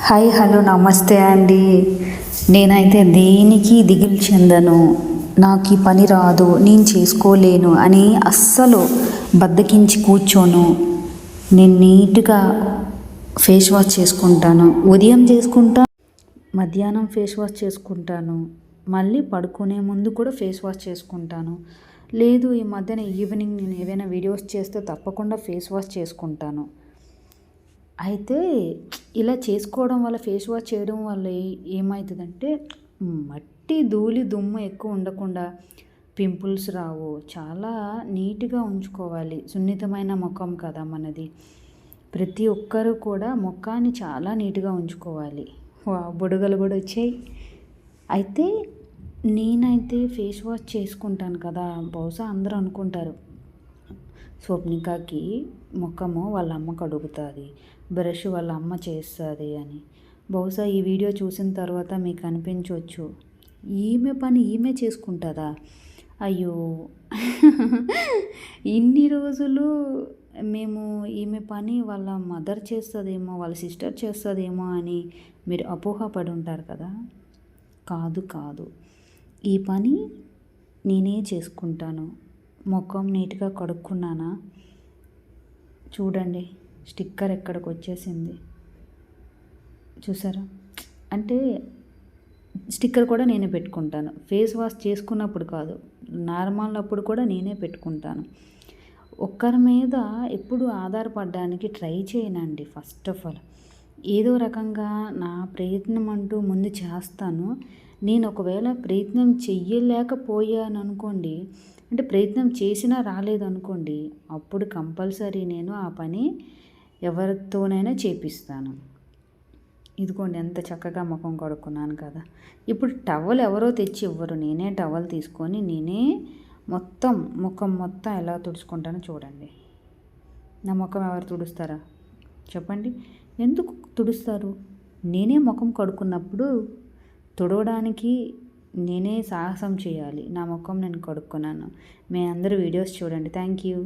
Hi hello నమస్తే అండి. నేనైతే దేనికి దిగులు చెందను, నాకు ఈ పని రాదు, నేను చేసుకోలేను అని అస్సలు బద్దకించి కూర్చోను. నేను నీట్గా ఫేస్ వాష్ చేసుకుంటాను. ఉదయం చేసుకుంటా, మధ్యాహ్నం ఫేస్ వాష్ చేసుకుంటాను, మళ్ళీ పడుకునే ముందు కూడా ఫేస్ వాష్ చేసుకుంటాను. లేదు ఈ మధ్యన ఈవినింగ్ నేను ఏవైనా వీడియోస్ చేస్తే తప్పకుండా ఫేస్ వాష్ చేసుకుంటాను. అయితే ఇలా చేసుకోవడం వల్ల, ఫేస్ వాష్ చేయడం వల్ల ఏమవుతుందంటే మట్టి ధూళి దుమ్ము ఎక్కువ ఉండకుండా పింపుల్స్ రావు. చాలా నీట్గా ఉంచుకోవాలి. సున్నితమైన ముఖం కదా మనది. ప్రతి ఒక్కరు కూడా ముఖాన్ని చాలా నీట్గా ఉంచుకోవాలి. బుడగలు కూడా వచ్చాయి. అయితే నేనైతే ఫేస్ వాష్ చేసుకుంటాను కదా, బహుశా అందరూ అనుకుంటారు స్వప్నికకి ముఖము వాళ్ళ అమ్మ కడుగుతుంది, బ్రష్ వాళ్ళ అమ్మ చేస్తుంది అని. బహుశా ఈ వీడియో చూసిన తర్వాత మీకు అనిపించవచ్చు, ఈమె పని ఈమె చేసుకుంటుందా? అయ్యో ఇన్ని రోజులు మేము ఈమె పని వాళ్ళ మదర్ చేస్తుందేమో, వాళ్ళ సిస్టర్ చేస్తుందేమో అని మీరు అపోహపడి ఉంటారు కదా. కాదు కాదు, ఈ పని నేనే చేసుకుంటాను. ముఖం నీట్గా కడుక్కున్నానా, చూడండి స్టిక్కర్ ఎక్కడికి వచ్చేసింది చూసారా. అంటే స్టిక్కర్ కూడా నేనే పెట్టుకుంటాను. ఫేస్ వాష్ చేసుకున్నప్పుడు కాదు, నార్మల్ అప్పుడు కూడా నేనే పెట్టుకుంటాను. ఒక్కరి మీద ఎప్పుడు ఆధారపడడానికి ట్రై చేయనండి. ఫస్ట్ ఆఫ్ ఆల్ ఏదో రకంగా నా ప్రయత్నం అంటూ ముందు చేస్తాను. నేను ఒకవేళ ప్రయత్నం చెయ్యలేకపోయాను అనుకోండి, అంటే ప్రయత్నం చేసినా రాలేదనుకోండి, అప్పుడు కంపల్సరీ నేను ఆ పని ఎవరితోనైనా చేపిస్తాను. ఇదిగోండి ఎంత చక్కగా ముఖం కడుక్కున్నాను కదా. ఇప్పుడు టవల్ ఎవరో తెచ్చి ఇవ్వరు, నేనే టవల్ తీసుకొని నేనే మొత్తం ముఖం మొత్తం ఎలా తుడుచుకుంటానో చూడండి. నా ముఖం ఎవరు తుడుస్తారా చెప్పండి? ఎందుకు తుడుస్తారు? నేనే ముఖం కడుక్కున్నప్పుడు తుడవడానికి నేనే సాహసం చేయాలి. నా ముఖం నేను కడుక్కున్నాను. మీ అందరూ వీడియోస్ చూడండి. Thank you.